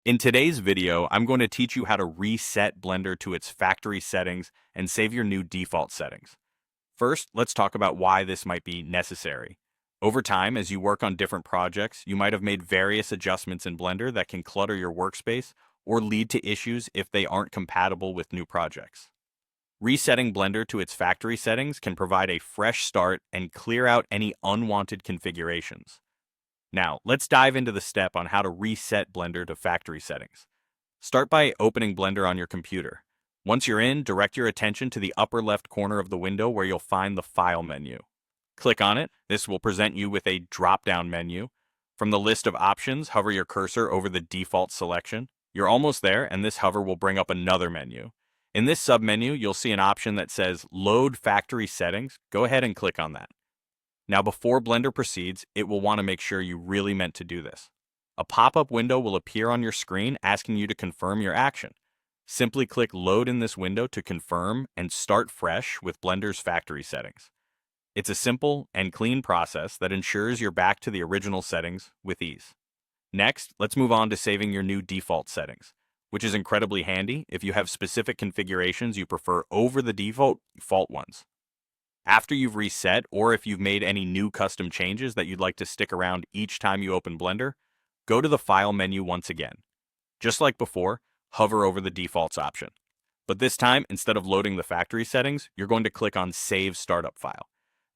In today's video, I'm going to teach you how to reset Blender to its factory settings and save your new default settings. First, let's talk about why this might be necessary. Over time, as you work on different projects, you might have made various adjustments in Blender that can clutter your workspace or lead to issues if they aren't compatible with new projects. Resetting Blender to its factory settings can provide a fresh start and clear out any unwanted configurations. Now, let's dive into the step on how to reset Blender to factory settings. Start by opening Blender on your computer. Once you're in, direct your attention to the upper left corner of the window where you'll find the File menu. Click on it. This will present you with a drop-down menu. From the list of options, hover your cursor over the default selection. You're almost there, and this hover will bring up another menu. In this submenu, you'll see an option that says Load Factory Settings. Go ahead and click on that. Now, before Blender proceeds, it will want to make sure you really meant to do this. A pop-up window will appear on your screen asking you to confirm your action. Simply click Load in this window to confirm and start fresh with Blender's factory settings. It's a simple and clean process that ensures you're back to the original settings with ease. Next, let's move on to saving your new default settings, which is incredibly handy if you have specific configurations you prefer over the default ones. After you've reset, or if you've made any new custom changes that you'd like to stick around each time you open Blender, go to the File menu once again. Just like before, hover over the Defaults option. But this time, instead of loading the factory settings, you're going to click on Save Startup File.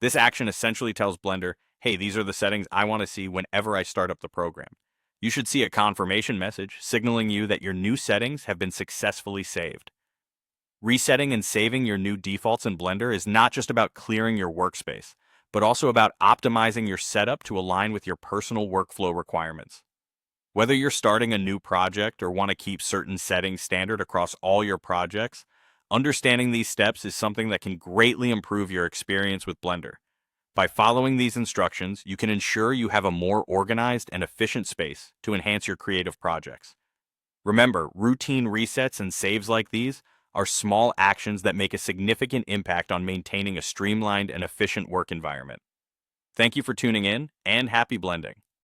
This action essentially tells Blender, hey, these are the settings I want to see whenever I start up the program. You should see a confirmation message signaling you that your new settings have been successfully saved. Resetting and saving your new defaults in Blender is not just about clearing your workspace, but also about optimizing your setup to align with your personal workflow requirements. Whether you're starting a new project or want to keep certain settings standard across all your projects, understanding these steps is something that can greatly improve your experience with Blender. By following these instructions, you can ensure you have a more organized and efficient space to enhance your creative projects. Remember, routine resets and saves like these are small actions that make a significant impact on maintaining a streamlined and efficient work environment. Thank you for tuning in, and happy blending.